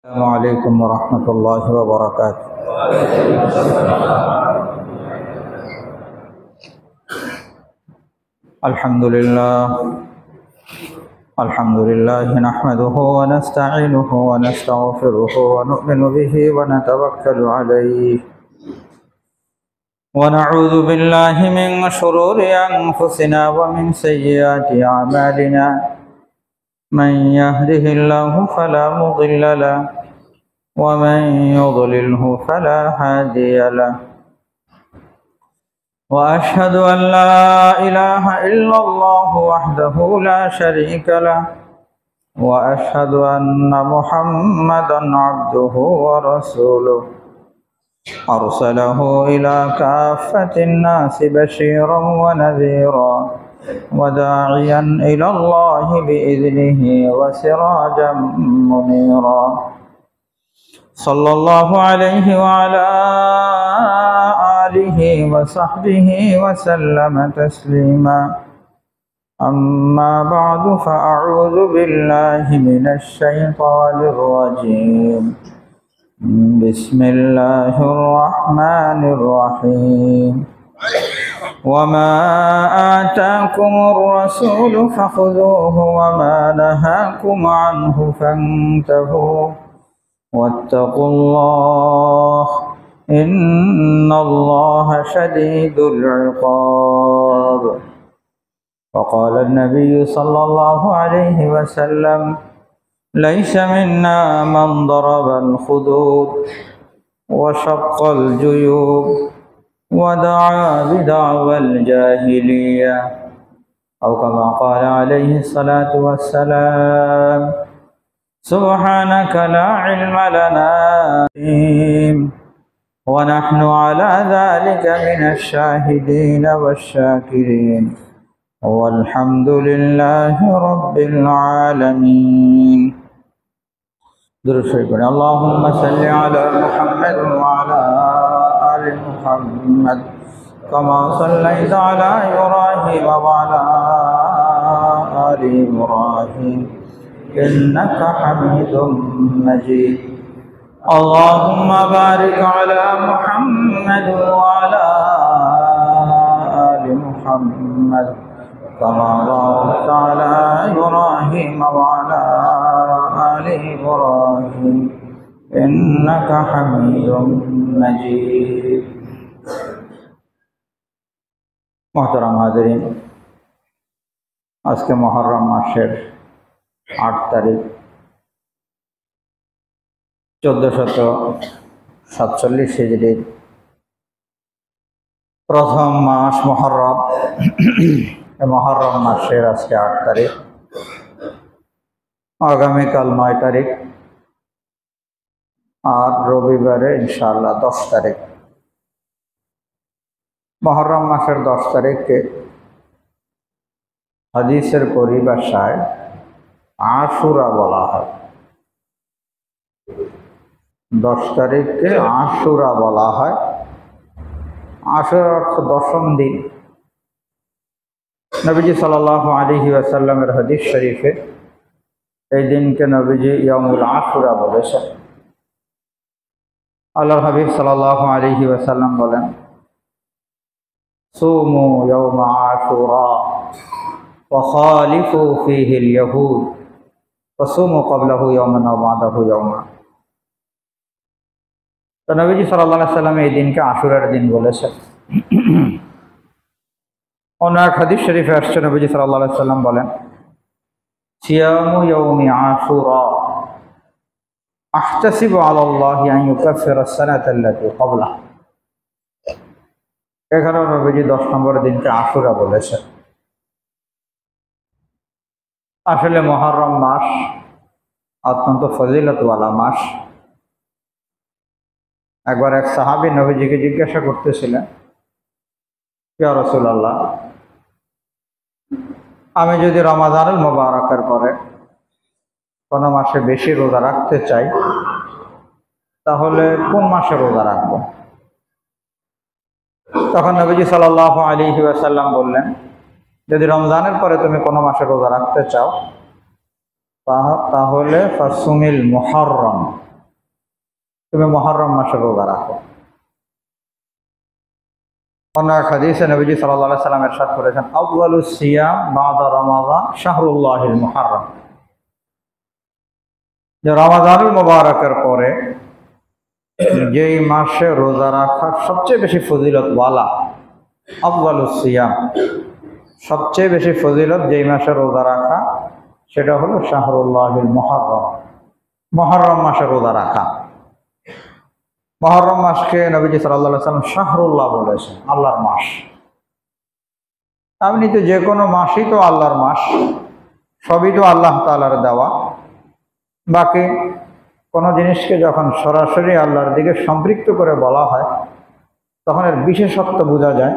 السلام عليكم ورحمة الله وبركاته. الحمد لله نحمده ونستعينه ونستغفره ونؤمن به ونتوكل عليه ونعوذ بالله من شرور أنفسنا ومن سيئات أعمالنا. من يهده الله فلا مضل له ومن يضلله فلا هادي له، وأشهد أن لا إله إلا الله وحده لا شريك له، وأشهد أن محمدا عبده ورسوله أرسله إلى كافة الناس بشيرا ونذيرا وداعيا إلى الله بإذنه وسراجا منيرا، صلى الله عليه وعلى آله وصحبه وسلم تسليما. أما بعد، فأعوذ بالله من الشيطان الرجيم. بسم الله الرحمن الرحيم. وما آتاكم الرسول فخذوه وما نهاكم عنه فانتهوا واتقوا الله إن الله شديد العقاب. وقال النبي صلى الله عليه وسلم: ليس منا من ضرب الخدود وشق الجيوب ودعا بدعوى الجاهلية، أو كما قال عليه الصلاة والسلام: سبحانك لا علم لنا ونحن على ذلك من الشاهدين والشاكرين، والحمد لله رب العالمين. اللهم صل على محمد وعلى آل محمد كما صليت على إبراهيم وعلى آل إبراهيم إنك حميد مجيد. اللهم بارك على محمد وعلى آل محمد كما باركت على إبراهيم وعلى آل إبراهيم إنك حميد مجيد. محترم حاضرین، আজকে মুহররম মাসের ৮ তারিখ 1447 হিজরির প্রথম মাস মুহররম। মুহররম মাসের আজকে ৮ তারিখ, আগামীকাল ৯ তারিখ, আর রবিবারে ইনশাআল্লাহ ১০ তারিখ। মুহররম মাসের ১০ তারিখকে হাদিসের পরিভাষায় আশুরা বলা হয়। ১০ তারিখকে আশুরা বলা হয়। আশুরার অর্থ ১০ম দিন। নবীজি সাল্লাল্লাহু আলাইহি ওয়াসাল্লামের হাদিস শরীফে এই দিনকে নবীজি ইয়ামুল আশুরা বলেছেন। আল্লাহর হাবিব সাল্লাল্লাহু আলাইহি ওয়াসাল্লাম বলেন: সুমু ইয়াউমা আশুরা ওয়া খালিফু ফীহি আল-ইয়াহুদ ওয়া সুমু ক্বাবলাহু ইয়াওমান ওয়া বা'দাহু ইয়াওমান। তো নবীজি সাল্লাল্লাহু আলাইহি ওয়াসাল্লাম এই দিনকে আশুরার দিন বলেছেন। অন্য এক হাদিস শরীফে আসছে, নবীজি সাল্লাল্লাহু আলাইহি ওয়াসাল্লাম বলেন: সিয়ামু ইয়াউমি আশুরা আহতাসিবু আলাল্লাহি আন ইউকাফিরা আস-সানাতা আল্লাতী ক্বাবলাহা। এখানেও নবীজি ১০ নম্বর দিনকে আশুরা বলেছেন। আসলে মুহররম মাস অত্যন্ত ফজিলতওয়ালা মাস। একবার এক সাহাবী নবীজিকে জিজ্ঞাসা করতেছিলেন: ইয়া রাসূলুল্লাহ, আমি যদি রমাদানুল মুবারাকের পরে কোনো মাসে বেশি রোজা রাখতে চাই, তাহলে কোন মাসে রোজা রাখবো? তখন নবীজি সাল্লাল্লাহু আলাইহি ওয়াসাল্লাম বললেন, যদি রমজানের পরে তুমি কোনো মাসে রোজা রাখতে চাও, তাহলে ফাসুমিল মুহররম, তুমি মুহররম মাসে রোজা রাখো। অন্য এক হাদিসে নবীজি সাল্লাল্লাহু আলাইহি সাল্লাম ইরশাদ করেছেন, আফদালুস সিয়াম বা'দা রমাদান শাহরুল্লাহিল মুহাররম, যে রমাদানুল মুবারকের পরে যেই মাসে রোজা রাখা সবচেয়ে বেশি ফজিলত ওয়ালা, আফদালুস সিয়াম, সবচেয়ে বেশি ফজিলত যেই মাসে রোজা রাখা সেটা হলো শাহরুল্লাহিল মুহাররম, মুহররম মাসে রোজা রাখা। মুহররম মাসকে নবীজি সাল্লাল্লাহু আলাইহি সাল্লাম শাহরুল্লাহ বলেছেন, আল্লাহর মাস। এমনিতে যে কোনো মাসই তো আল্লাহর মাস, সবই তো আল্লাহ তাআলার দেওয়া। বাকি কোনো জিনিসকে যখন সরাসরি আল্লাহর দিকে সম্পৃক্ত করে বলা হয় তখন এর বিশেষত্ব বোঝা যায়।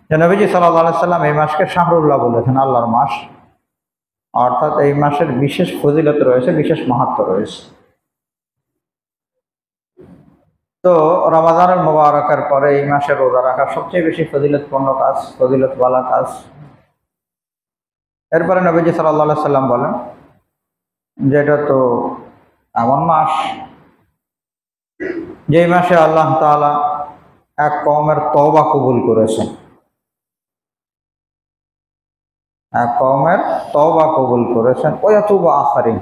যে নবীজি সাল্লাল্লাহু আলাইহি সাল্লাম এই মাসকে শাহরুল্লাহ বলেছেন, আল্লাহর মাস, অর্থাৎ এই মাসের বিশেষ ফজিলত রয়েছে, বিশেষ মাহাত্ম্য রয়েছে। তো রমাদানুল মুবারকের পরে এই মাসে রোজা রাখা সবচেয়ে বেশি ফজিলতপূর্ণ কাজ, ফজিলতওয়ালা কাজ। এরপরে নবীজি সাল্লাল্লাহু আলাইহি সাল্লাম বলেন যে এটা তো এমন মাস যেই মাসে আল্লাহ তাআলা এক কওমের তওবা কবুল করেছেন, এক কওমের তওবা কবুল করেছেন, ওয়াতুবা আখারিন,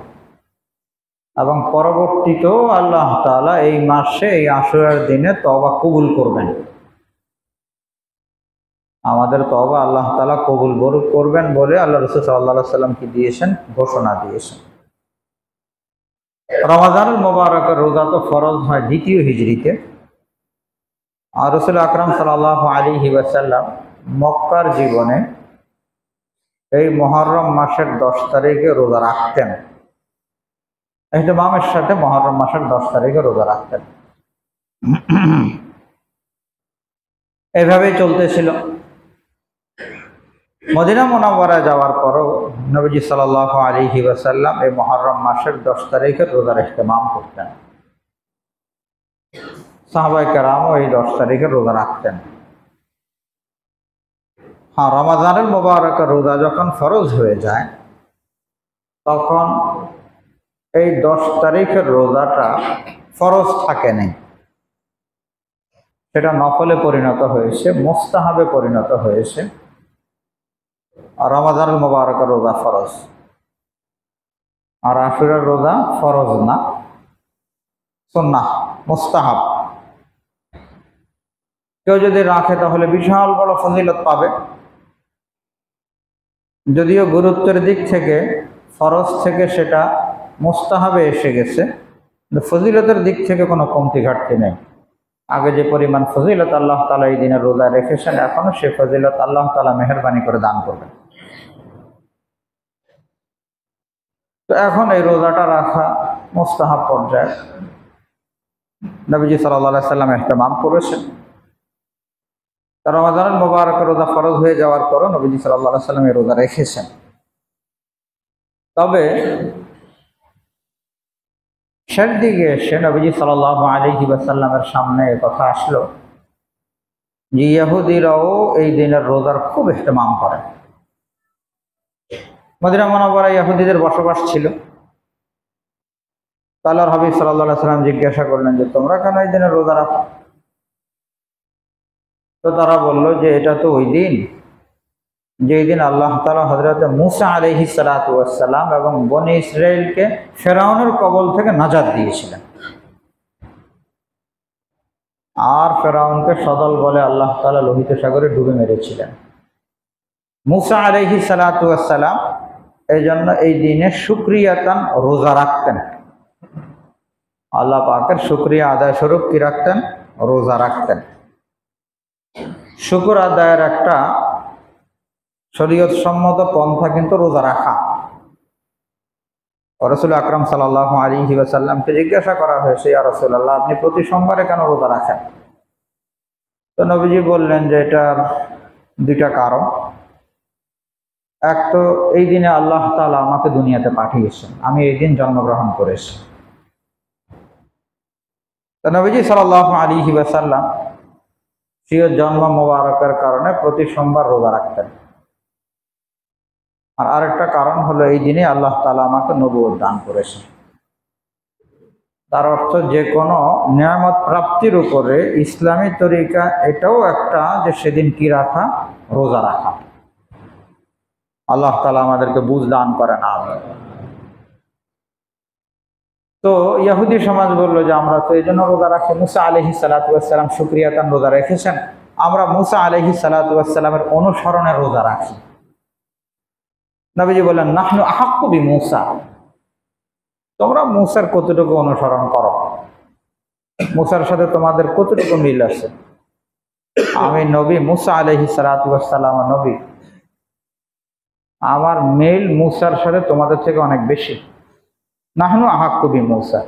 এবং পরবর্তীতেও আল্লাহ তাআলা এই মাসে এই আশুরার দিনে তওবা কবুল করবেন। আমাদের তওবা আল্লাহ তাআলা কবুল করবেন বলে আল্লাহ রাসূল সাল্লাল্লাহু আলাইহি ওয়াসাল্লাম কি দিয়েছেন, ঘোষণা দিয়েছেন। রমাদানুল মুবারকের রোজা তো ফরজ হয় দ্বিতীয় হিজরিতে, আর রাসূল আকরাম সাল্লাল্লাহু আলাইহি ওয়াসাল্লাম মক্কার জীবনে এই মুহররম মাসের 10 তারিখে রোজা রাখতেন। ইহতিমামের সাথে মুহররম মাসের 10 তারিখে রোজা রাখতেন। এভাবেই চলতেছিল। মদিনা মুনাওয়ারায় যাওয়ার পরও নবীজি সাল্লাল্লাহু আলাইহি ওয়াসাল্লাম এই মুহররম মাসের 10 তারিখে রোজার ইহতিমাম করতেন। সাহাবায়ে কেরামও এই 10 তারিখে রোজা রাখতেন। হ্যাঁ, রমাদানুল মুবারকের রোজা যখন ফরজ হয়ে যায় তখন এই 10 তারিখের রোজাটা ফরজ থাকে নাই, সেটা নফলে পরিণত হয়েছে, মুস্তাহাবে পরিণত হয়েছে। আর রমাদানুল মুবারকের রোজা ফরজ, আর আশুরার রোজা ফরজ না, সুন্নাহ, মুস্তাহাব। কেউ যদি রাখে তাহলে বিশাল বড় ফজিলত পাবে। যদিও গুরুত্বের দিক থেকে ফরজ থেকে সেটা মুস্তাহাবে এসে গেছে, কিন্তু ফজিলতের দিক থেকে কোনো কমতি ঘাটতি নেই। আগে যে পরিমাণ ফজিলত আল্লাহ তাআলা এই দিনে রোজা রেখেছেন, এখনো সে ফজিলত আল্লাহ তাআলা মেহেরবানি করে দান করবেন। তো এখন এই রোজাটা রাখা মুস্তাহাব পর্যায়ে। নবীজি সাল্লাল্লাহু আলাইহি সাল্লাম ইহতিমাম করেছেন। রমাদানুল মুবারকের রোজা ফরজ হয়ে যাওয়ার পরও নবীজি সাল্লাল্লাহু আলাইহি সাল্লাম এই রোজা রেখেছেন। তবে শেষ দিকে এসে নবীজি সাল্লাল্লাহু আলাইহি ওয়াসাল্লামের সামনে কথা আসলো যে ইহুদিরাও এই দিনের রোজার খুব ইহতিমাম করে। মদিনা মুনাওয়ারায় ইহুদিদের বসবাস ছিল। আল্লাহর হাবিব সাল্লাল্লাহু আলাইহি ওয়াসাল্লাম জিজ্ঞাসা করলেন যে তোমরা কেন এই দিনের রোজা রাখো? তো তারা বলল যে এটা তো ওই দিন যেই দিন আল্লাহ তাআলা হযরত মূসা আলাইহিস সালাতু ওয়াস সালাম এবং বনী ইসরাইলকে ফেরাউনের কবল থেকে নাজাত দিয়েছিলেন। আর ফেরাউনকে সদল বলে আল্লাহ তাআলা লোহিত সাগরে ডুবে মেরেছিলেন। মূসা আলাইহিস সালাতু ওয়াস সালাম এই জন্য এই দিনে শুকরিয়াতান রোজা রাখতেন। আল্লাহ পাকের শুকরিয়া আদায় স্বরূপ কি রাখতেন? রোজা রাখতেন। শুকর আদায়ের একটা শরীয়ত সম্মত পন্থা কিন্তু রোজা রাখা। রাসূল আকরাম সাল্লাল্লাহু আলাইহি ওয়াসাল্লামকে জিজ্ঞাসা করা হয়েছে, ইয়া রাসূলুল্লাহ, আপনি প্রতি সোমবারে কেন রোজা রাখেন? তো নবীজি বললেন যে এটার দুইটা কারণ। এক তো এই দিনে আল্লাহ তাআলা আমাকে দুনিয়াতে পাঠিয়েছেন, আমি এই দিন জন্মগ্রহণ করেছি। তো নবীজি সাল্লাল্লাহু আলাইহি ওয়াসাল্লাম স্বীয় জন্ম মোবারকের কারণে প্রতি সোমবার রোজা রাখতেন। আর আরেকটা কারণ হলো এই দিনে আল্লাহ তাআলা আমাকে নবুয়ত দান করেছেন। তার অর্থ যে কোনো নিয়ামত প্রাপ্তির উপরে ইসলামী তরিকা এটাও একটা, যে সেদিন কি রাখা, রোজা রাখা। আল্লাহ তাআলা আমাদেরকে বুঝ দান করেন। আমিন। তো ইহুদি সমাজ বললো যে আমরা তো এই জন্য রোজা রাখি, মুসা আলাইহিস সালাতু ওয়াস সালাম শুকরিয়াতান রোজা রেখেছেন, আমরা মুসা আলাইহিস সালাতু ওয়াস সালামের অনুসরণে রোজা রাখি। নবীজি বললেন, নাহনু আহাক্কু বিমূসা, তোমরা মুসার কতটুকু অনুসরণ করো, মুসার সাথে তোমাদের কতটুকু মিল আছে? আমি নবী, মুসা আলাইহিস সালাতু ওয়াস সালাম নবী, আমার মিল মুসার সাথে তোমাদের থেকে অনেক বেশি। নাহনু আহাক্কু বিমূসা,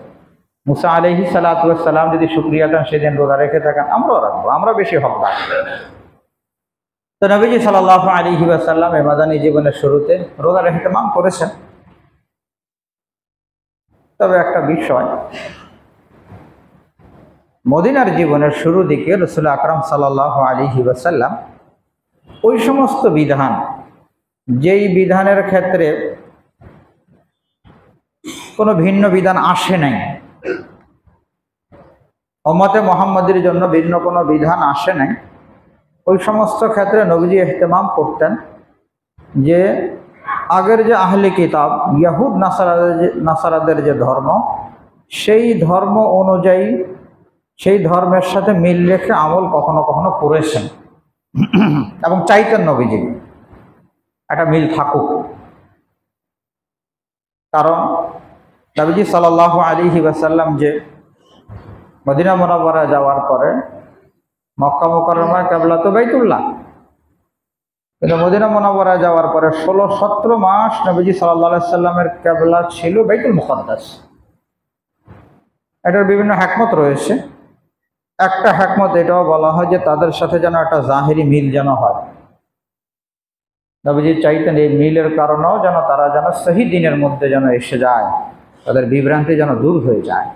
মুসা আলাইহিস সালাতু ওয়াস সালাম যদি শুকরিয়াতান সেদিন রোজা রেখে থাকেন, আমরাও রাখবো, আমরা বেশি হকদার। তো নবীজি সাল্লাল্লাহু আলাইহি ওয়াসাল্লাম এই মাদানী জীবনের শুরুতে রোজার ইহতিমাম করেছেন। তবে একটা বিষয়, মদিনার জীবনের শুরু দিকে রাসূল আকরাম সাল্লাল্লাহু আলাইহি ওয়াসাল্লাম ওই সমস্ত বিধান, যেই বিধানের ক্ষেত্রে কোনো ভিন্ন বিধান আসে নাই, উম্মতে মুহাম্মাদের জন্য ভিন্ন কোনো বিধান আসে নাই, ওই সমস্ত ক্ষেত্রে নবীজি ইহতিমাম করতেন যে আগের যে আহলে কিতাব ইয়াহুদ নাসারাদের যে ধর্ম, সেই ধর্ম অনুযায়ী সেই ধর্মের সাথে মিল রেখে আমল কখনো কখনো করেছেন এবং চাইতেন নবীজি একটা মিল থাকুক। কারণ নবীজি সাল্লাল্লাহু আলাইহি ওয়াসাল্লাম যে মদিনা মুনাওয়ারা যাওয়ার পরে মক্কা মুকাররমার কিবলা তো বাইতুল্লাহ, কিন্তু মদিনা মুনাওয়ারা যাওয়ার পরে 16-17 মাস নবীজি সাল্লাল্লাহু আলাইহি সাল্লামের কিবলা ছিল বাইতুল মুকাদ্দাস। এটার বিভিন্ন হিকমত রয়েছে। একটা হিকমত এটাও বলা হয় যে তাদের সাথে যেন একটা জাহিরি মিল যেন হয়। নবীজি চাইতেন এই মিলের কারণেও যেন তারা যেন সহি দিনের মধ্যে যেন এসে যায়, তাদের বিভ্রান্তি যেন দূর হয়ে যায়।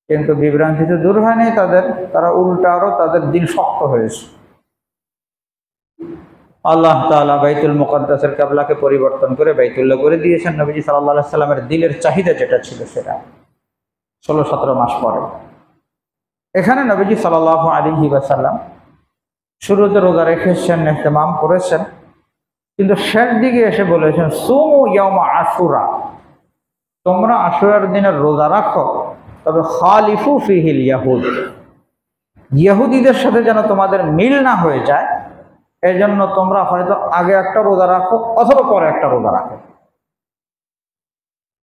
কিন্তু বিভ্রান্তি তো দূর হয়নি তাদের, তারা উল্টা আরো তাদের দিন শক্ত হয়েছে। আল্লাহ তাআলা বাইতুল মুকাদ্দাসের কিবলাকে পরিবর্তন করে বাইতুল্লাহ করে দিয়েছেন নবীজি সাল্লাল্লাহু আলাইহি সাল্লামের দিলের চাহিদা যেটা ছিল সেটা 16-17 মাস পরে। এখানে নবীজি সাল্লাল্লাহু আলাইহি ওয়াসাল্লাম শুরুতে রোজা রেখেছেন, ইহতিমাম করেছেন, কিন্তু শেষ দিকে এসে বলেছেন সুমু ইয়াউমা আশুরা, তোমরা আশুরার দিনের রোজা রাখো, তবে খালিফু ফিহিল ইয়াহুদ, ইহুদিদের সাথে যেন তোমাদের মিল না হয়ে যায়, এই জন্য তোমরা হয়তো আগে একটা রোজা রাখো অথবা পরে একটা রোজা রাখো।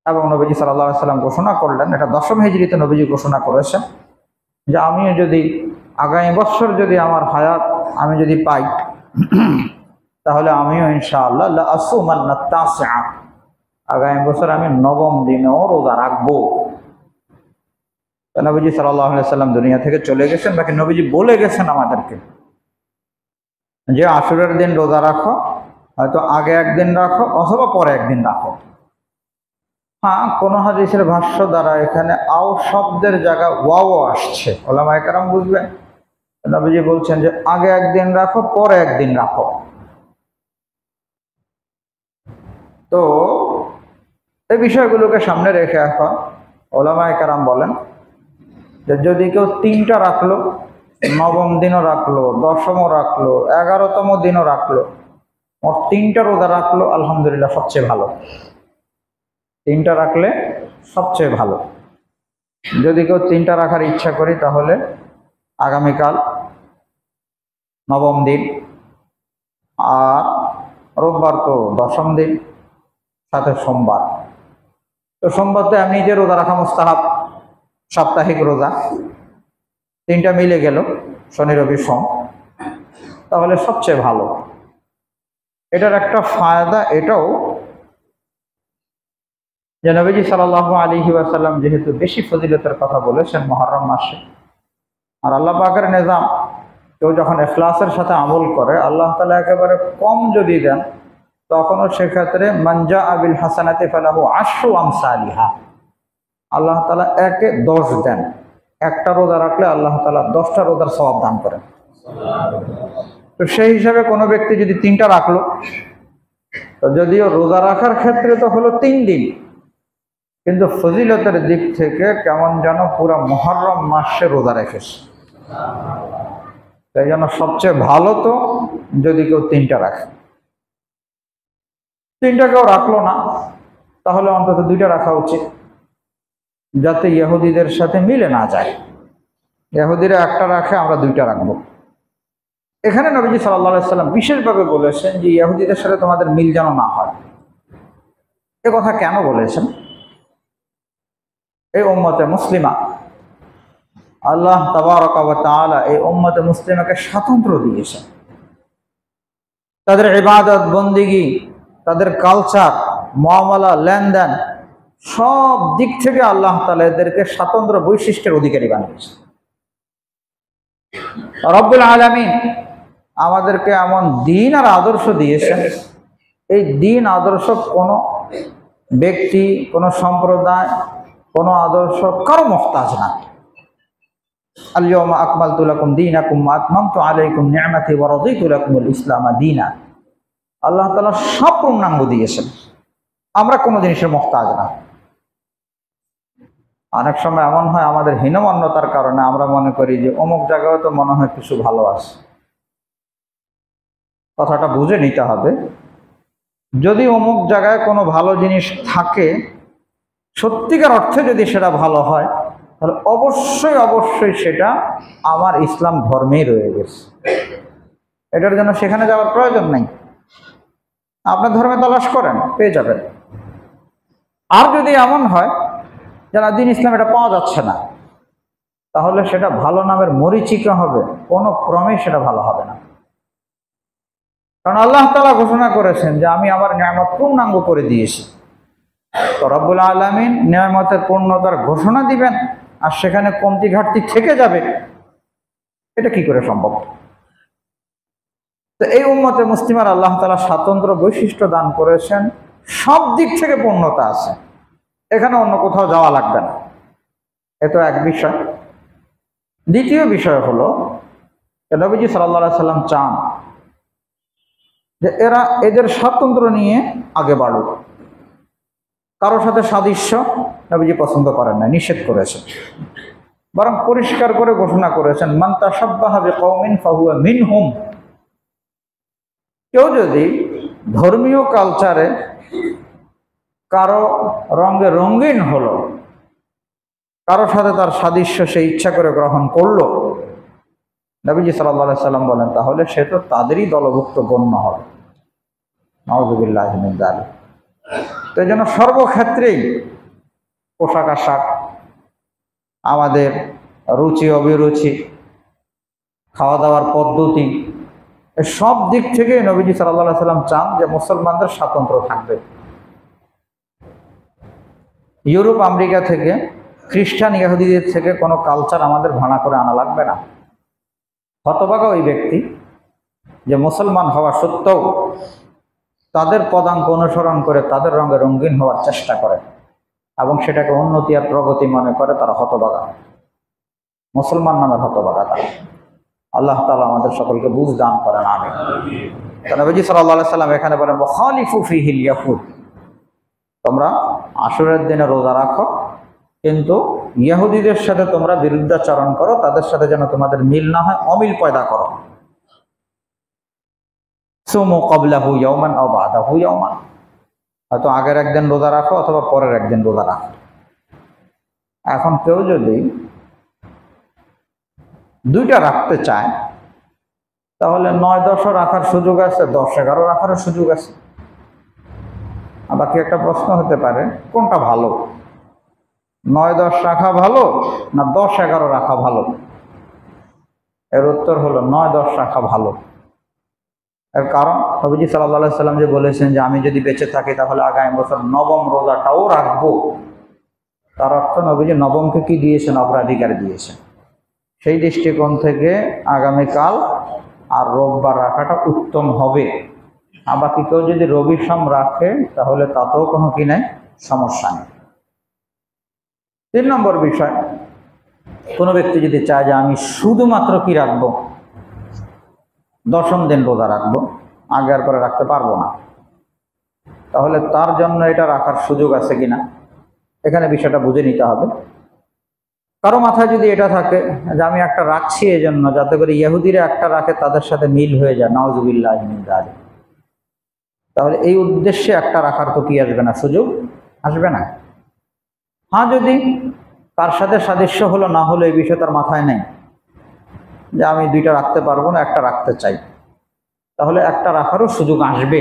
এবং নবীজি সাল্লাল্লাহু আলাইহি সাল্লাম ঘোষণা করলেন, এটা 10ম হিজরিতে নবীজি ঘোষণা করেছেন যে আমি যদি আগামী বছর যদি আমার হায়াত আমি যদি পাই, তাহলে আমিও ইনশাআল্লাহ লা আসুমান্না তাসআ, আগামী বছর আমি 9ম দিনেও রোজা রাখবো। নবীজি সাল্লাল্লাহু আলাইহি সাল্লাম দুনিয়া থেকে চলে গেছেন, বাকি নবীজি বলে গেছেন আমাদেরকে যে আশুরার দিন রোজা রাখো, হয়তো আগে একদিন রাখো অথবা পরে একদিন রাখো। হ্যাঁ, কোন হাদিসের ভাষ্য দ্বারা এখানে আও শব্দের জায়গায় ওয়াও আসছে, ওলামায়ে কেরাম বুঝবেন। নবীজি বলছেন যে আগে একদিন রাখো পরে একদিন রাখো। তো এই বিষয়গুলোকে সামনে রেখে এখন ওলামায়ে কেরাম বলেন যে যদি কেউ 3টা রাখলো, 9ম দিনও রাখলো, 10মও রাখলো, 11তম দিনও রাখলো, মোট 3টা রোজা রাখলো, আলহামদুলিল্লাহ সবচেয়ে ভালো। 3টা রাখলে সবচেয়ে ভালো। যদি কেউ 3টা রাখার ইচ্ছা করি তাহলে আগামীকাল 9ম দিন, আর রোববার তো 10ম দিন, সাথে সোমবার। তো সোমবার তো এমনি যে রোজা রাখা মুস্তাহাব, সাপ্তাহিক রোজা, 3টা মিলে গেল শনি রবি সোম, তাহলে সবচেয়ে ভালো। এটার একটা ফায়দা এটাও যে নবীজি সাল্লাল্লাহু আলাইহি ওয়াসাল্লাম যেহেতু বেশি ফজিলতের কথা বলেছেন মুহররম মাসে, আর আল্লাহ পাকের নিজাম কেউ যখন ইখলাসের সাথে আমল করে আল্লাহ তাআলা একেবারে কম যদি দেন, তখনও সেক্ষেত্রে মান জাআ বিল হাসানাতি ফালাহু আশরু আমসালিহা, আল্লাহ তাআলা 1-এ 10 দেন। একটা রোজা রাখলে আল্লাহ তাআলা 10টা রোজার সওয়াব দান করেন। তো সেই হিসাবে কোনো ব্যক্তি যদি 3টা রাখলো, তো যদিও রোজা রাখার ক্ষেত্রে তো হলো 3 দিন, কিন্তু ফজিলতের দিক থেকে কেমন যেন পুরো মুহররম মাসে রোজা রেখেছে। তাই জন্য সবচেয়ে ভালো তো যদি কেউ 3টা রাখে। 3টা কেউ রাখলো না, তাহলে অন্তত 2টা রাখা উচিত, যাতে ইহুদিদের সাথে মিলে না যায়। ইহুদিরা 1টা রাখে, আমরা 2টা রাখবো। এখানে নবীজি সাল্লাল্লাহু আলাইহি সাল্লাম বিশেষভাবে বলেছেন যে ইহুদিদের সাথে তোমাদের মিল যেন না হয়। এ কথা কেন বলেছেন? এই উম্মতে মুসলিমা, আল্লাহ তাবারাকা ওয়া তাআলা এই উম্মতে মুসলিমাকে স্বাতন্ত্র্য দিয়েছেন। তাদের ইবাদত বন্দেগী, তাদের কালচার, মুআমালা, লেনদেন, সব দিক থেকে আল্লাহ তাআলা এদেরকে স্বাতন্ত্র্য বৈশিষ্ট্যের অধিকারী বানিয়েছেন। রব্বুল আলামিন আমাদেরকে এমন দিন আর আদর্শ দিয়েছেন, এই দিন আদর্শ কোনো ব্যক্তি, কোনো সম্প্রদায়, কোনো আদর্শ কারো মুহতাজ না। আল-ইয়াওমা আকমালতু লাকুম দীনাকুম ওয়া আতমামতু আলাইকুম নি'মাতি ওয়া রাদিতু লাকুমুল ইসলাম দীনা। আল্লাহ তাআলা সব পূর্ণাঙ্গ দিয়েছেন, আমরা কোনো জিনিসের মুহতাজ না। অনেক সময় এমন হয় আমাদের হীনমন্যতার কারণে আমরা মনে করি যে অমুক জায়গায় তো মনে হয় কিছু ভালো আছে। কথাটা বুঝে নিতে হবে, যদি অমুক জায়গায় কোনো ভালো জিনিস থাকে, সত্যিকার অর্থে যদি সেটা ভালো হয়, তাহলে অবশ্যই অবশ্যই সেটা আমার ইসলাম ধর্মেই রয়ে গেছে। এটার জন্য সেখানে যাওয়ার প্রয়োজন নেই, আপনার ধর্মে তালাশ করেন, পেয়ে যাবেন। আর যদি এমন হয় যারা দিন ইসলাম এটা পাওয়া যাচ্ছে না, তাহলে সেটা ভালো নামের মরীচিকা হবে, কোনো ক্রমেই সেটা ভালো হবে না। কারণ আল্লাহ তাআলা ঘোষণা করেছেন যে আমি আমার নিয়ামত পূর্ণাঙ্গ করে দিয়েছি। তো রব্বুল আলামিন নিয়ামতের পূর্ণতার ঘোষণা দিবেন আর সেখানে কমতি ঘাটতি থেকে যাবে, এটা কি করে সম্ভব? তো এই উম্মতে মুসলিমার আল্লাহ তাআলা স্বাতন্ত্র্য বৈশিষ্ট্য দান করেছেন, সব দিক থেকে পূর্ণতা আছে, এখানে অন্য কোথাও যাওয়া লাগবে না। এ তো এক বিষয়। দ্বিতীয় বিষয় হলো নবীজি সাল্লাল্লাহু আলাইহি সাল্লাম চান যে এরা এদের স্বাতন্ত্র্য নিয়ে আগে বাড়ুক। কারোর সাথে সাদৃশ্য নবীজি পছন্দ করেন না, নিষেধ করেছেন, বরং পরিষ্কার করে ঘোষণা করেছেন মান তাশাব্বাহা বিকওমিন ফাহুয়া মিনহুম। কেউ যদি ধর্মীয় কালচারে কারো রঙে রঙিন হলো, কারোর সাথে তার সাদৃশ্য সে ইচ্ছা করে গ্রহণ করলো, নবীজি সাল্লাল্লাহু আলাইহি সাল্লাম বলেন তাহলে সে তো তাদেরই দলভুক্ত গণ্য হবে। নাউযুবিল্লাহি মিন যালিক। তো এই জন্য সর্বক্ষেত্রেই পোশাক আশাক, আমাদের রুচি অভিরুচি, খাওয়া দাওয়ার পদ্ধতি, সব দিক থেকে নবীজি সাল্লাল্লাহু আলাইহি সাল্লাম চান যে মুসলমানদের স্বাতন্ত্র্য থাকবে। ইউরোপ আমেরিকা থেকে, খ্রিস্টান ইহুদিদের থেকে কোনো কালচার আমাদের ভাড়া করে আনা লাগবে না। হতভাগা ওই ব্যক্তি যে মুসলমান হওয়া সত্ত্বেও তাদের পদাঙ্ক অনুসরণ করে তাদের রঙে রঙিন হওয়ার চেষ্টা করে এবং সেটাকে উন্নতি আর প্রগতি মনে করে, তারা হতভাগা, মুসলমান নামের হতভাগা তারা। আল্লাহ তাআলা আমাদের সকলকে বুঝ দান করেন, আমিন। নবীজি সাল্লাল্লাহু আলাইহি সাল্লাম এখানে বলেন ওয়াখালিফু ফিহিল ইয়াহুদ, তোমরা আশুরার দিনে রোজা রাখো, কিন্তু ইহুদিদের সাথে তোমরা বিরুদ্ধাচরণ করো, তাদের সাথে যেন তোমাদের মিল না হয়, অমিল পয়দা করো। সুমু ক্বাবলাহু ইয়াওমান আও বা'দাহু ইয়াওমান, হয়তো আগের একদিন রোজা রাখো অথবা পরের একদিন রোজা রাখো। এখন কেউ যদি 2টা রাখতে চায়, তাহলে 9-10 রাখার সুযোগ আছে, 10-11 রাখারও সুযোগ আছে। বাকি একটা প্রশ্ন হতে পারে কোনটা ভালো, 9-10 রাখা ভালো না 10-11 রাখা ভালো? এর উত্তর হলো 9-10 রাখা ভালো। এর কারণ নবীজি সাল্লাল্লাহু আলাইহি সাল্লাম যে বলেছেন যে আমি যদি বেঁচে থাকি তাহলে আগামী বছর 9ম রোজাটাও রাখবো, তার অর্থ নবীজি 9মকে কি দিয়েছেন? অগ্রাধিকার দিয়েছেন। সেই দৃষ্টিকোণ থেকে আগামীকাল আর রোববার রাখাটা উত্তম হবে। আর বাকি কেউ যদি রবি সোম রাখে তাহলে তাতেও কোনো কি নাই, সমস্যা নেই। 3 নম্বর বিষয়, কোনো ব্যক্তি যদি চায় যে আমি শুধুমাত্র কি রাখবো, 10ম দিন রোজা রাখবো, আগে আর পরে রাখতে পারবো না, তাহলে তার জন্য এটা রাখার সুযোগ আছে কিনা? এখানে বিষয়টা বুঝে নিতে হবে। কারো মাথায় যদি এটা থাকে যে আমি একটা রাখছি এই জন্য যাতে করে ইহুদিরা একটা রাখে তাদের সাথে মিল হয়ে যায়, নাউযুবিল্লাহি মিন যালিক, তাহলে এই উদ্দেশ্যে একটা রাখার তো কি আসবে না, সুযোগ আসবে না। হ্যাঁ, যদি তার সাথে সাদৃশ্য হলো না হলো এই বিষয় তার মাথায় নেই যে আমি দুইটা রাখতে পারবো না, একটা রাখতে চাই, তাহলে একটা রাখারও সুযোগ আসবে,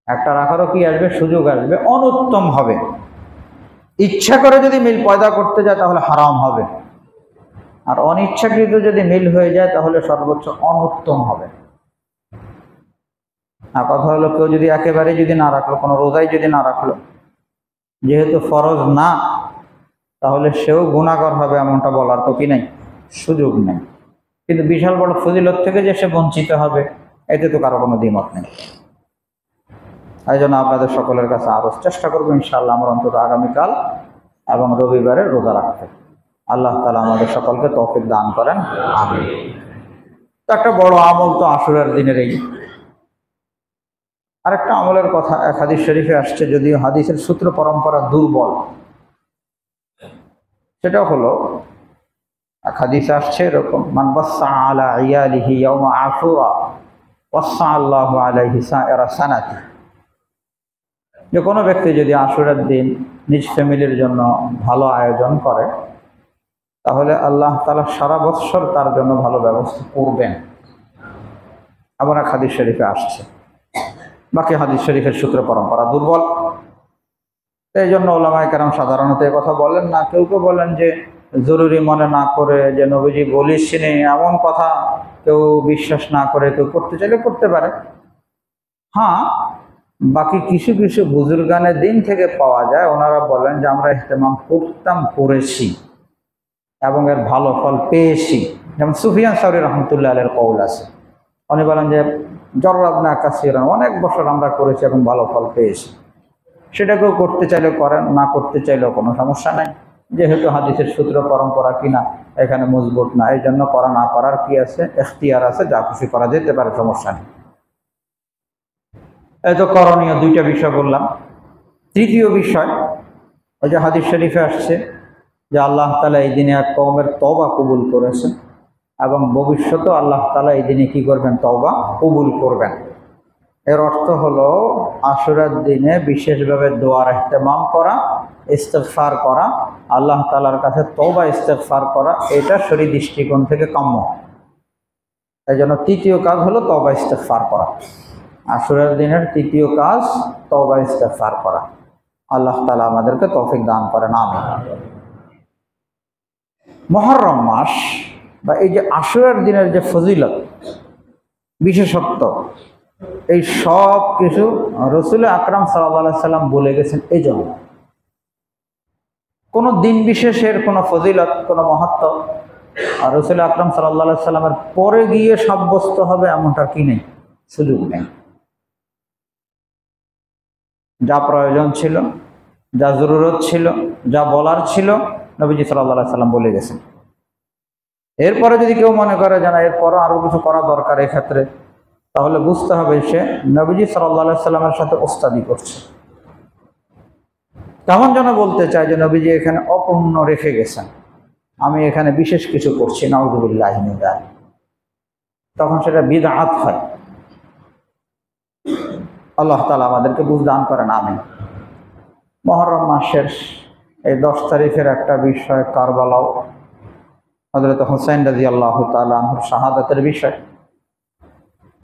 একটা রাখারও কি আসবে, সুযোগ আসবে, অনুত্তম হবে। ইচ্ছা করে যদি মিল পয়দা করতে যায় তাহলে হারাম হবে, আর অনিচ্ছাকৃত যদি মিল হয়ে যায় তাহলে সর্বোচ্চ অনুত্তম হবে। আর কথা হলো কেউ যদি একেবারে যদি না রাখলো, কোনো রোজাই যদি না রাখলো, যেহেতু ফরজ না, তাহলে সেও গুনাহগার হবে এমনটা বলার তো কি নেই, সুযোগ নেই। কিন্তু বিশাল বড় ফজিলত থেকে যে সে বঞ্চিত হবে এতে তো কারো কোনো দ্বিমত নেই। এই জন্য আপনাদের সকলের কাছে আরো চেষ্টা করবো ইনশাআল্লাহ আমরা অন্তত আগামীকাল এবং রবিবারে রোজা রাখতে। আল্লাহ তাআলা আমাদের সকলকে তৌফিক দান করেন, আমিন। তো একটা বড় আমল তো আশুরার দিনের এই। আরেকটা আমলের কথা এক হাদিস শরীফে আসছে, যদিও হাদিসের সূত্র পরম্পরা দুর্বল, সেটা হলো এক হাদিস আসছে এরকম, মান বাসসা আলা ইয়ালিহি ইয়াওমা আশুরা ওয়াসসা আল্লাহু আলাইহি সাইরা সানাতি, যে কোনো ব্যক্তি যদি আশুরার দিন নিজ ফ্যামিলির জন্য ভালো আয়োজন করে তাহলে আল্লাহ তাআলা সারা বৎসর তার জন্য ভালো ব্যবস্থা করবেন, এমন এক হাদিস শরীফে আসছে। বাকি হাদিস শরীফের সূত্র পরম্পরা দুর্বল, এই জন্য ওলামায়ে কেরাম সাধারণত এই কথা বলেন না। কেউ কেউ বলেন যে জরুরি মনে না করে, যে নবীজি বলেছিলেন এমন কথা কেউ বিশ্বাস না করে কেউ করতে চাইলে করতে পারে। হ্যাঁ, বাকি কিছু কিছু বুজুর্গানের দিন থেকে পাওয়া যায়, ওনারা বলেন যে আমরা ইহতেমাম করতাম, করেছি এবং এর ভালো ফল পেয়েছি। যেমন সুফিয়ান সাউরি রহমতুল্লাহ আলাইহির কওল আছে, উনি বলেন যে জররাবনা কাসীরান, অনেক বছর আমরা করেছি এবং ভালো ফল পেয়েছি। সেটা কেউ করতে চাইলে করেন, না করতে চাইলেও কোনো সমস্যা নাই, যেহেতু হাদিসের সূত্র পরম্পরা কিনা এখানে মজবুত না, এই জন্য করা না করার কি আছে, এখতিয়ার আছে, যা খুশি করা যেতে পারে, সমস্যা নেই। এই তো করণীয় দুইটা বিষয় বললাম। তৃতীয় বিষয়, ওই যে হাদিস শরীফে আসছে যে আল্লাহ তাআলা এই দিনে এক কওমের তওবা কবুল করেছেন এবং ভবিষ্যতেও আল্লাহ তাআলা এই দিনে কি করবেন, তওবা কবুল করবেন। এর অর্থ হলো আশুরার দিনে বিশেষভাবে দোয়ার ইহতেমাম করা, ইস্তেগফার করা, আল্লাহ তাআলার কাছে তওবা ইস্তেগফার করা, এটা শরীয়ী দৃষ্টিকোণ থেকে কাম্য। এই জন্য তৃতীয় কাজ হলো তওবা ইস্তেগফার করা। আশুরার দিনের তৃতীয় কাজ তওবা ইস্তেগফার করা। আল্লাহ তাআলা আমাদেরকে তৌফিক দান করেন, আমিন। মুহররম মাস বা এই যে আশুরার দিনের যে ফজিলত, বিশেষত্ব, এই সব কিছু রাসূল আকরাম সাল্লাল্লাহু আলাইহি সাল্লাম বলে গেছেন। এই জন্য কোনো দিন বিশেষের কোনো ফজিলত, কোনো মহত্ব আর রাসূল আকরাম সাল্লাল্লাহু আলাইহি সাল্লামের পরে গিয়ে সাব্যস্ত হবে এমনটা কি নেই, সুযোগ নেই। যা প্রয়োজন ছিল, যা জরুরত ছিল, যা বলার ছিল, নবীজি সাল্লাল্লাহু আলাইহি সাল্লাম বলে গেছেন। এরপরে যদি কেউ মনে করে যে না এরপরও আরো কিছু করা দরকার এক্ষেত্রে, তাহলে বুঝতে হবে সে নবীজি সাল্লাল্লাহু আলাইহি সাল্লামের সাথে ওস্তাদি করছে। তেমন যেন বলতে চায় যে নবীজি এখানে অপূর্ণ রেখে গেছেন, আমি এখানে বিশেষ কিছু করছি, নাউযুবিল্লাহি মিন যালিক, তখন সেটা বিদআত হয়। আল্লাহ তাআলা আমাদেরকে বুঝ দান করেন, আমিন। মুহররম মাসের এই 10 তারিখের একটা বিষয় কারবালাও, হযরত হুসাইন রাদিয়াল্লাহু তাআলা আনহুর শাহাদাতের বিষয়।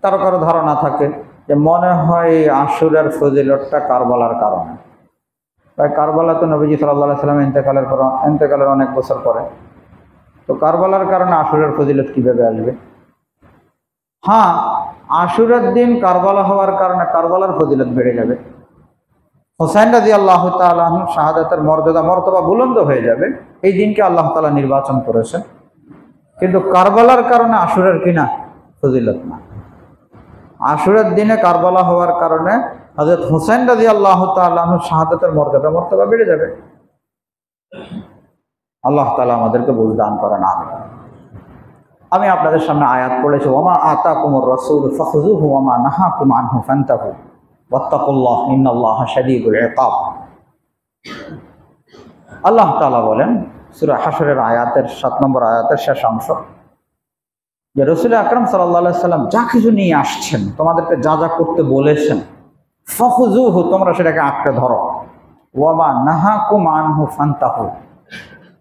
কারো কারো ধারণা থাকে যে মনে হয় আশুরার ফজিলতটা কারবালার কারণে, তাই কারবালা তো নবীজি সাল্লাল্লাহু আলাইহি সাল্লাম ইন্তেকালের অনেক বছর পরে, তো কারবালার কারণে আশুরার ফজিলত কিভাবে আসবে? হ্যাঁ, আশুরার দিন কারবালা হওয়ার কারণে কারবালার ফজিলত বেড়ে যাবে, হুসাইন রাদিয়াল্লাহু তাআলা আনহু শাহাদাতের মর্তবা বুলন্দ হয়ে যাবে। এই দিনকে আল্লাহ তাআলা নির্বাচন করেছেন, কিন্তু কারবালার কারণে আশুরার কিনা ফজিলত না। আশুরার দিনে কারবালা হওয়ার কারণে হযরত হুসাইন রাদিয়াল্লাহু তাআলা আনহু শাহাদাতের মর্তবা বেড়ে যাবে। আল্লাহ তাআলা আমাদেরকে বুঝ দান করেন, আমিন। আমি আপনাদের সামনে আয়াত পড়েছি, ওমা আতাকুমুর রাসূল ফাখুযুহু ওমা নাহাকুম আনহু ফান্তাহু ওয়াত্তাকুল্লাহ ইন্নাল্লাহা শাদীদুল ইকাব। আল্লাহ তাআলা বলেন সূরা হাশরের আয়াতের 7 নম্বর আয়াতের শেষ অংশ, যে রাসূল আকরাম সাল্লাল্লাহু আলাইহি সাল্লাম যা কিছু নিয়ে আসছেন, তোমাদেরকে যা যা করতে বলেছেন, ফাখুযুহু, তোমরা সেটাকে আঁকড়ে ধরো, ওয়া মা নাহাকুম আনহু ফান্তাহু,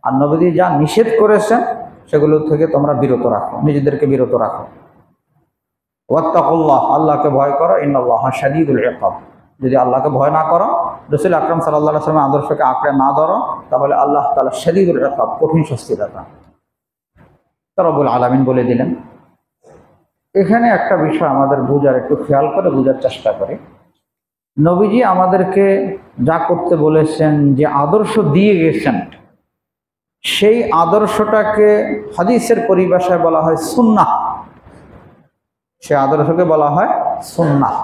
আর নবীজি যা নিষেধ করেছেন সেগুলো থেকে তোমরা বিরত রাখো, নিজেদেরকে বিরত রাখো। ওয়াত্তাকুল্লাহ, আল্লাহকে ভয় করো, ইন্নাল্লাহা শাদীদুল ইকাব, যদি আল্লাহকে ভয় না করো, রাসূল আকরাম সাল্লাল্লাহু আলাইহি ওয়াসাল্লামের আদর্শকে আঁকড়ে না ধরো, তাহলে আল্লাহ তাআলা শাদীদুল ইকাব, কঠিন শাস্তিদাতা। রব্বুল আলামিন বলে দিলেন। এখানে একটা বিষয় আমাদের বুঝার, একটু খেয়াল করে বুঝার চেষ্টা করি। নবীজি আমাদেরকে যা করতে বলেছেন, যে আদর্শ দিয়ে গেছেন, সেই আদর্শটাকে হাদিসের পরিভাষায় বলা হয় সুন্নাহ। সেই আদর্শকে বলা হয় সুন্নাহ।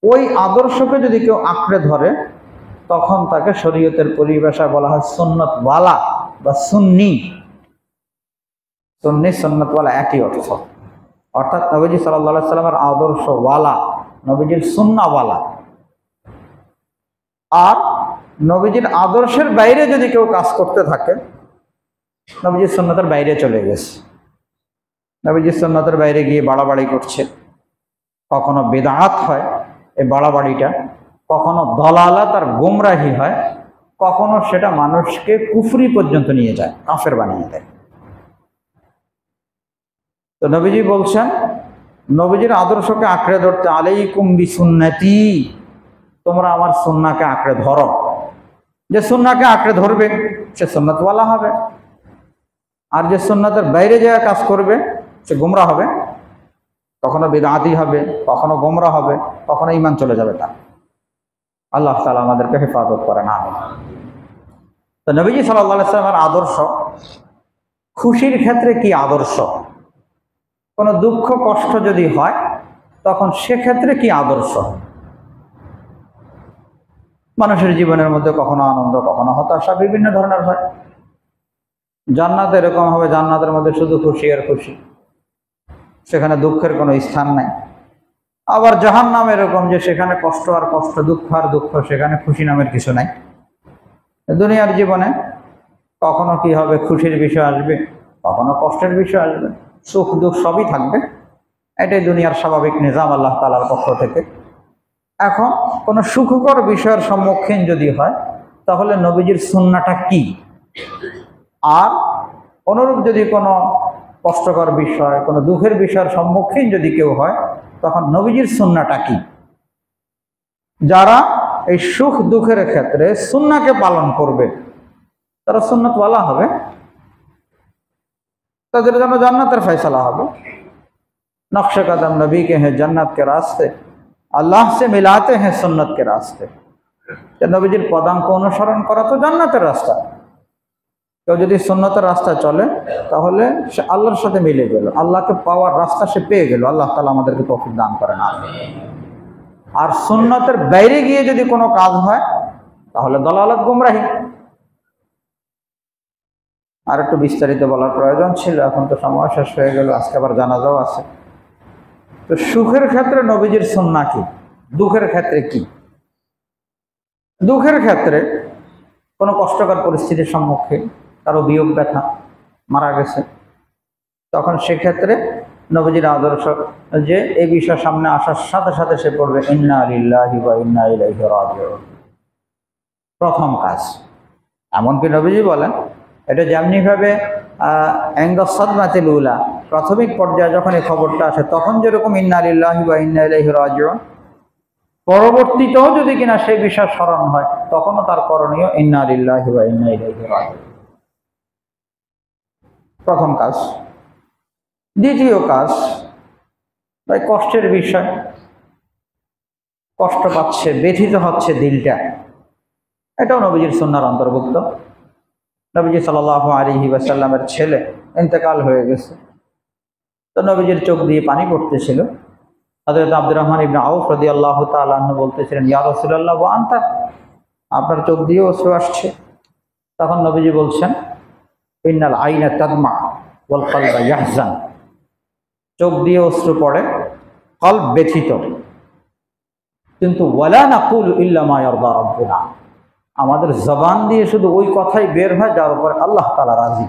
ওই আদর্শকে যদি কেউ আঁকড়ে ধরে, তখন তাকে শরীয়তের পরিভাষায় বলা হয় সুন্নতওয়ালা বা সুন্নি। সুন্নি সুন্নতওয়ালা একই অর্থ, অর্থাৎ নবীজি সাল্লাল্লাহু আলাইহি সাল্লামের আদর্শওয়ালা, নবীজির সুন্নাহওয়ালা। আর নবীজির আদর্শের বাইরে যদি কেউ কাজ করতে থাকে, নবীজির সুন্নতের বাইরে চলে গেছে, নবীজির সুন্নতের বাইরে গিয়ে বাড়াবাড়ি করছে, কখনো বিদআত হয় এই বাড়াবাড়িটা, কখনো দলালাত আর গোমরাহি হয়, কখনো সেটা মানুষকে কুফরি পর্যন্ত নিয়ে যায়, কাফের বানিয়ে দেয়। তো নবীজি বলছেন, নবীজির আদর্শকে আঁকড়ে ধরতে, আলাইকুম বিসুন্নতি, তোমরা আমার সুন্নাহকে আঁকড়ে ধরো। যে সুন্নাহকে আঁকড়ে ধরবে সে সুন্নতওয়ালা হবে, আর যে সুন্নতের বাইরে যাওয়া কাজ করবে সে গোমরাহ হবে, কখনো বিদআতি হবে, কখনো গোমরাহ হবে, কখনো ঈমান চলে যাবে তার। আল্লাহ তাআলা আমাদেরকে হেফাজত করেন, আমিন। তো নবীজি সাল্লাল্লাহু আলাইহি ওয়াসাল্লামের আদর্শ, খুশির ক্ষেত্রে কি আদর্শ, কোনো দুঃখ কষ্ট যদি হয় তখন সেক্ষেত্রে কি আদর্শ। মানুষের জীবনের মধ্যে কখনো আনন্দ, কখনো হতাশা, বিভিন্ন ধরনের হয়। জান্নাত এরকম হবে, জান্নাতের মধ্যে শুধু খুশি আর খুশি, সেখানে দুঃখের কোনো স্থান নাই। আবার জাহান্নাম এরকম, যে সেখানে কষ্ট আর কষ্ট, দুঃখ আর দুঃখ, সেখানে খুশি নামের কিছু নাই। দুনিয়ার জীবনে কখনো কি হবে, খুশির বিষয় আসবে, কখনো কষ্টের বিষয় আসবে, সুখ দুঃখ সবই থাকবে। এটাই দুনিয়ার স্বাভাবিক নিজাম আল্লাহ তাআলার পক্ষ থেকে। এখন কোনো সুখকর বিষয়ের সম্মুখীন যদি হয়, তাহলে নবীজির সুন্নাহটা কি, আর অনুরূপ যদি কোনো কষ্টকর বিষয়, কোনো দুঃখের বিষয়ের সম্মুখীন যদি কেউ হয়, তখন নবীজির সুন্নাহটা কি। যারা এই সুখ দুঃখের ক্ষেত্রে সুন্নাহকে পালন করবে, তারা সুন্নতওয়ালা হবে, তাদের জন্য জান্নাতের ফয়সালা হবে। নকশে কদম নবী के हैं जन्नत के रास्ते, আল্লাহ से मिलाते हैं सुन्नत के रास्ते। নবীজির পদাঙ্ক অনুসরণ করা তো জান্নাতের রাস্তা। কেউ যদি সুন্নতের রাস্তা চলে, তাহলে সে আল্লাহর সাথে মিলে গেল, আল্লাহকে পাওয়ার রাস্তা সে পেয়ে গেল। আল্লাহ তাআলা আমাদেরকে তৌফিক দান করেন, আমিন। আর সুন্নতের বাইরে গিয়ে যদি কোনো কাজ হয়, তাহলে দলালাত, গুমরাহি। আর একটু বিস্তারিত বলার প্রয়োজন ছিল, এখন তো সময় শেষ হয়ে গেল, আজকে আবার জানাজাও আছে। তো সুখের ক্ষেত্রে নবীজির সুন্নাহ কি, দুঃখের ক্ষেত্রে কি। দুঃখের ক্ষেত্রে কোনো কষ্টকর পরিস্থিতির সম্মুখীন, কারো বিয়োগ ব্যথা, মারা গেছে, তখন সেক্ষেত্রে নবীজির আদর্শ যে এই বিষয় সামনে আসার সাথে সাথে সে পড়বে ইন্না লিল্লাহি ওয়া ইন্না ইলাইহি রাজিউন, প্রথম কাজ। এমনকি নবীজি বলেন, এটা যেমনিভাবে সাদমাতিল উলা, প্রাথমিক পর্যায়ে যখন এই খবরটা আসে, তখন যেরকম ইন্না লিল্লাহি ওয়া ইন্না ইলাইহি রাজিউন, পরবর্তীতেও যদি কিনা সেই বিষয় স্মরণ হয়, তখনও তার করণীয় ইন্না লিল্লাহি ওয়া ইন্না ইলাইহি রাজিউন, প্রথম কাজ। দ্বিতীয় কাজ, ভাই কষ্টের বিষয়, কষ্ট পাচ্ছে, ব্যথিত হচ্ছে দিলটা, এটাও নবীজির সুন্নাহর অন্তর্ভুক্ত। নবীজি সাল্লাল্লাহু আলাইহি ওয়াসাল্লামের ছেলে ইন্তেকাল হয়ে গেছে, তো নবীজির চোখ দিয়ে পানি পড়তেছিল। হযরত আব্দুর রহমান ইবনে আউফ রাদিয়াল্লাহু তাআলা আনহু বলতেছিলেন, ইয়া রাসূলুল্লাহ ওয়া আনতা, আপনার চোখ দিয়ে অশ্রু আসছে। তখন নবীজি বলছেন, ইন্নাল আইনা তাদমা ওয়াল কলবা ইয়াহজান, চোখ দিয়ে অশ্রু পড়ে, কলব ব্যথিত, কিন্তু ওয়ালা নাকুলু ইল্লা মা ইয়ারদা রাব্বুনা, আমাদের জবান দিয়ে শুধু ওই কথাই বের হয় যার উপরে আল্লাহ তাআলা রাজি।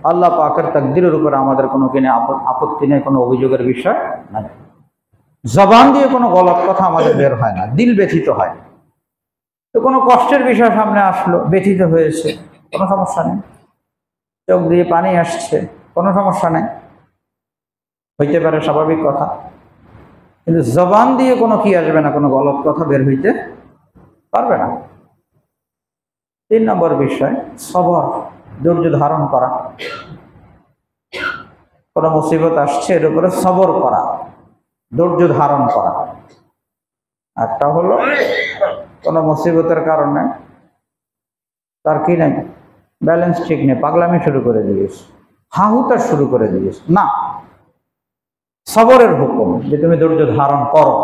আল্লাহ পাকের তাকদীরের উপরে আমাদের কোনো কিনে আপত্তি নেই, কোনো অভিযোগের বিষয় নাই। জবান দিয়ে কোনো গলত কথা আমাদের বের হয় না, দিল ব্যথিত হয়। তো কোনো কষ্টের বিষয় সামনে আসলো, ব্যথিত হয়েছে, কোনো সমস্যা নেই। চোখ দিয়ে পানি আসছে, কোনো সমস্যা নেই, হইতে পারে, স্বাভাবিক কথা। কিন্তু জবান দিয়ে কোনো কি আসবে না, কোনো গলত কথা বের হইতে পারবে না। 3 নম্বর বিষয় সবর, ধৈর্য ধারণ করা। কোনো মুসিবত আসছে, এর উপরে সবর করা, ধৈর্য ধারণ করা। একটা হলো কোনো মুসিবতের কারণে তার কি নাই, ব্যালেন্স ঠিক নেই, পাগলামি শুরু করে দিয়েছ, হাহুতা শুরু করে দিয়েছ, না, সবরের হুকুম যে তুমি ধৈর্য ধারণ করো।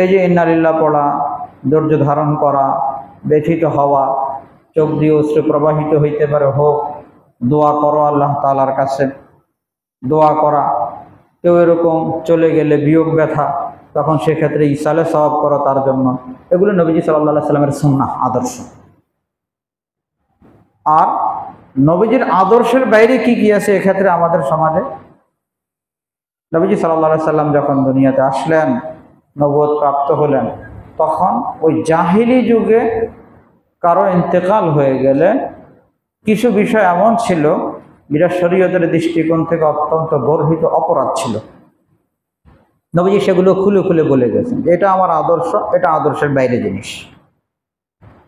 এই যে ইন্না লিল্লাহ পড়া, ধৈর্য ধারণ করা, ব্যথিত হওয়া, চোখ দিয়ে অশ্রু প্রবাহিত হইতে পারে, হোক, দোয়া করো আল্লাহ তাআলার কাছে, দোয়া করা। কেউ এরকম চলে গেলে বিয়োগ ব্যথা, তখন সেক্ষেত্রে ইসালে সওয়াব করো তার জন্য। এগুলো নবীজি সাল্লাল্লাহু আলাইহি সাল্লামের সুন্নাহ, আদর্শ। আর নবীজির আদর্শের বাইরে কি কি আছে এক্ষেত্রে আমাদের সমাজে? নবীজি সাল্লাল্লাহু আলাইহি সাল্লাম যখন দুনিয়াতে আসলেন, নবুয়ত প্রাপ্ত হলেন, তখন ওই জাহিলি যুগে কারো ইন্তেকাল হয়ে গেলে কিছু বিষয় এমন ছিল যেটা শরীয়তের দৃষ্টিকোণ থেকে অত্যন্ত গর্হিত অপরাধ ছিল। নবীজি সেগুলো খুলে খুলে বলে গেছেন যে এটা আমার আদর্শ, এটা আদর্শের বাইরে জিনিস।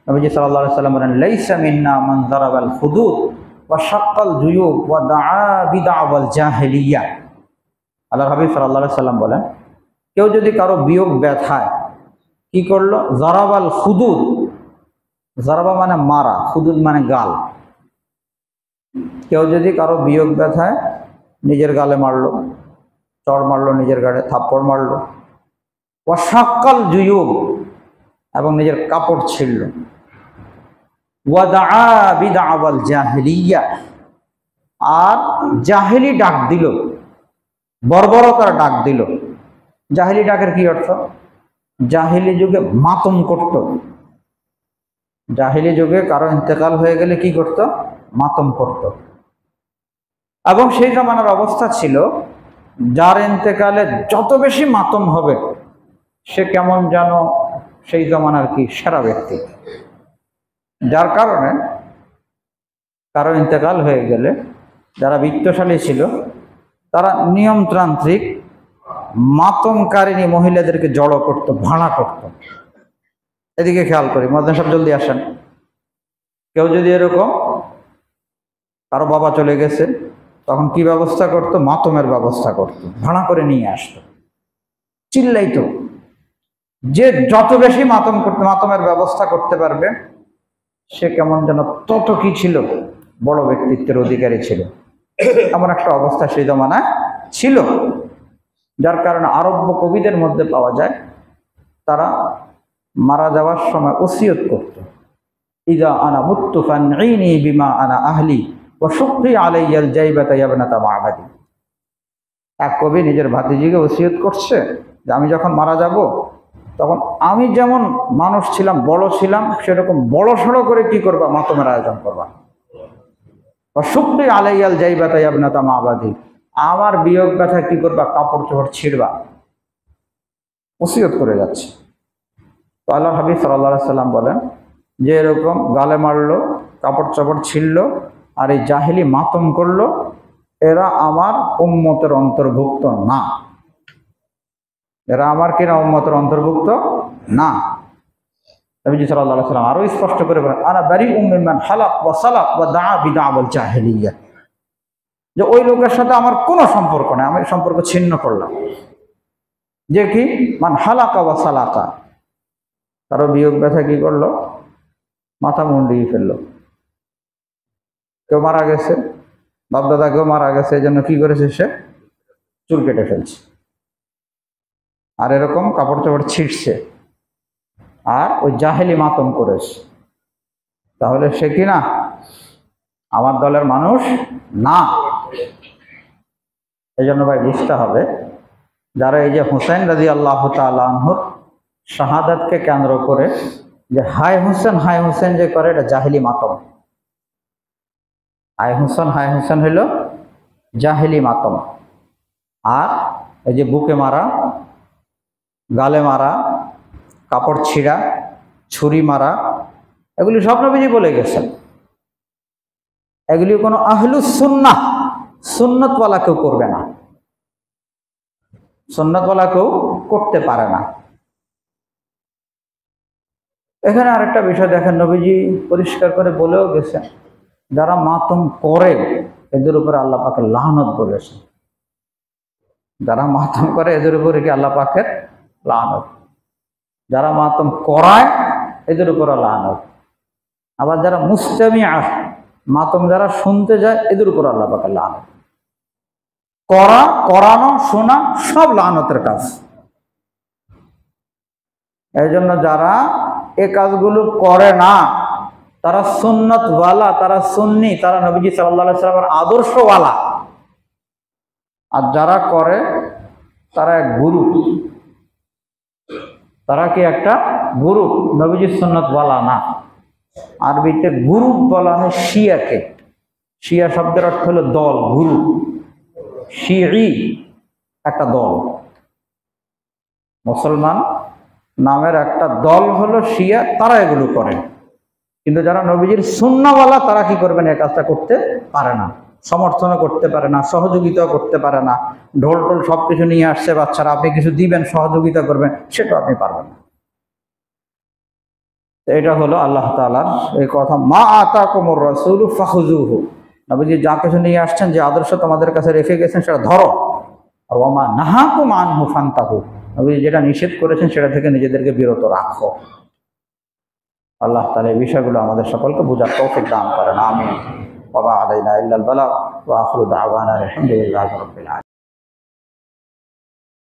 নবীজি সাল্লাল্লাহু আলাইহি সাল্লাম বলেন, লাইসা মিন্না মান যারাবাল হুদুদ ওয়া শাক্কাল জুয়ুব ওয়া দাআ বিদআওয়াল জাহিলিয়া। আল্লাহর হাবিব সাল্লাল্লাহু আলাইহি সাল্লাম বলেন, কেউ যদি কারো বিয়োগ ব্যথায় কি করলো, যারাবাল হুদুদ, যারাবা মানে মারা, হুদুদ মানে গাল। কেউ যদি কারো বিয়োগ ব্যথায় নিজের গালে মারলো, চড় মারলো, নিজের গালে থাপ্পড় মারলো, ওয়া শাক্কাল জুয়ুব, এবং নিজের কাপড় ছিঁড়ল, ওয়া দাআ বিদআওয়াল জাহিলিয়া, আর জাহেলি ডাক দিল, বর্বরতার ডাক দিল। জাহেলি ডাকের কি অর্থ? জাহেলি যুগে মাতম করত। জাহেলি যুগে কারো ইন্তেকাল হয়ে গেলে কি করত? মাতম করত। এবং সেই জামানার অবস্থা ছিল, যার ইন্তেকালে যত বেশি মাতম হবে সে কেমন যেন সেই জামানার কি সেরা ব্যক্তি। যার কারণে কারো ইন্তেকাল হয়ে গেলে যারা বিত্তশালী ছিল তারা নিয়মতান্ত্রিক মাতমকারিণী মহিলাদেরকে জড়ো করত, ভাড়া করত। এদিকে খেয়াল করি, মুয়াজ্জিন সাহেব জলদি আসেন। কেউ যদি এরকম, কারো বাবা চলে গেছে, তখন কি ব্যবস্থা করত? মাতমের ব্যবস্থা করত, ভাড়া করে নিয়ে আসতো, চিল্লাইতো। যে যত বেশি মাতম করতে, মাতমের ব্যবস্থা করতে পারবে সে কেমন যেন তত কি ছিল, বড় ব্যক্তিত্বের অধিকারী ছিল। এমন একটা অবস্থা সেই জমানায় ছিল। যার কারণে আরব্য কবিদের মধ্যে পাওয়া যায়, তারা মারা যাওয়ার সময় ওসিয়ত করত, ইযা আনা মুততু ফানঈনি বিমা আনা আহলি ওয়া শুক্কি আলাইয়াল জাইবাতা ইয়াবনাতা মা'বাদি। এক কবি নিজের ভাতিজিকে ওসিয়ত করছে যে আমি যখন মারা যাব তখন আমি যেমন মানুষ ছিলাম, বড় ছিলাম, সেরকম বড় সড়ো করে কি করবা, মাতমের আয়োজন করবা। ওয়া শুক্কি আলাইয়াল জাইবাতা ইয়াবনাতা মা'বাদি, আমার বিয়োগ ব্যথা কি করবা, কাপড় চোপড় ছিঁড়বা। ওসিয়ত করে যাচ্ছে। তো আল্লাহর হাবিব সাল্লাল্লাহু আলাইহি সাল্লাম বলেন যে এরকম গালে মারলো, কাপড় চোপড় ছিঁড়লো, আর এই জাহেলি মাতম করলো, এরা আমার উম্মতের অন্তর্ভুক্ত না। এরা আমার কিনা উম্মতের অন্তর্ভুক্ত না। নবীজি সাল্লাল্লাহু আলাইহি সাল্লাম আরো স্পষ্ট করে বলেন, আনা বারিউম মিম্মান হালাক ওয়া সালাক ওয়া দাআ বিদআওয়াল জাহিলিয়া, যে ওই লোকের সাথে আমার কোনো সম্পর্ক নেই, আমি সম্পর্ক ছিন্ন করলাম। যে কি, মান হালাকা ওয়া সালাকা, কারো বিয়োগ ব্যথা কি করলো, মাথা মুন্ডিয়ে ফেললো। কেউ মারা গেছে, বাপদাদা কেউ মারা গেছে, এই জন্য কি করেছে, সে চুল কেটে ফেলছে, আর এরকম কাপড় চোপড় ছিঁড়ছে, আর ওই জাহেলি মাতম করেছে। তাহলে সে কি না আমার দলের মানুষ না। এই জন্য ভাই বুঝতে হবে, যারা এই যে হুসাইন রাদিয়াল্লাহু তাআলা আনহুর শাহাদাতকে কেন্দ্র করে যে হাই হোসেন যে করে এটা জাহিলি মাতম। হাই হোসেন হইল জাহিলি মাতম। আর এই যে বুকে মারা, গালে মারা, কাপড় ছিঁড়া, ছুরি মারা, এগুলি সব নবীজি বলে গেছেন। এগুলি কোনো আহলুস সুন্নাহ সুন্নতওয়ালা কেউ করবে না, সুন্নতওয়ালা কেউ করতে পারে না। এখানে আরেকটা বিষয় দেখেন, নবীজি পরিষ্কার করে বলেও গেছেন যারা মাতম করে এদের উপরে আল্লাহ পাকের লানত বলেছেন। যারা মাতম করে এদের উপরে কি আল্লাহ পাকের লানত, যারা মাতম করায় এদের উপরে লানত। আবার যারা মুস্তামিআ মাতম যারা শুনতে যায় এদের উপর আল্লাহ পাকের লানত। করানো শোনা সব লানতের কাজ। এই জন্য যারা এ কাজগুলো করে না তারা সুন্নতওয়ালা, তারা সুন্নি, তারা নবীজি সাল্লাল্লাহু আলাইহি ওয়াসাল্লামের আদর্শওয়ালা। আর যারা করে তারা এক গুরু, তারা কি একটা গুরু, নবীজি সুন্নতওয়ালা না। আরবিতে গুরু বলা হয় শিয়াকে। শিয়া শব্দের অর্থ হলো দল, গুরু। শিই একটা দল, মুসলমান নামের একটা দল হলো শিয়া, তারা এগুলো করে। কিন্তু যারা নবীজির সুন্নাহওয়ালা তারা কি করবেন, এই কাজটা করতে পারে না, সমর্থনও করতে পারে না, সহযোগিতাও করতে পারে না। ঢোল টোল সবকিছু নিয়ে আসছে বাচ্চারা, আপনি কিছু দিবেন, সহযোগিতা করবেন, সেটা আপনি পারবেন না। এটা হলো আল্লাহ তাআলার এই কথা, মা আতাকুমুর রাসূলু ফাখুযুহু। নবীজি যা কিছু নিয়ে আসছেন, যে আদর্শ তোমাদের কাছে রেখে গেছেন সেটা ধরো। আর ওয়া মা নাহাকুম আনহু ফান্তাহু, নবীজি যেটা নিষেধ করেছেন সেটা থেকে নিজেদেরকে বিরত রাখো। আল্লাহ তাআলা এই বিষয়গুলো আমাদের সকলকে বোঝার তৌফিক দান করেন। আমিন। ওয়া মা আলাইনা ইল্লাল বালাগ ওয়া আখিরু দাওয়ানা আলহামদুলিল্লাহি রাব্বিল আলামিন।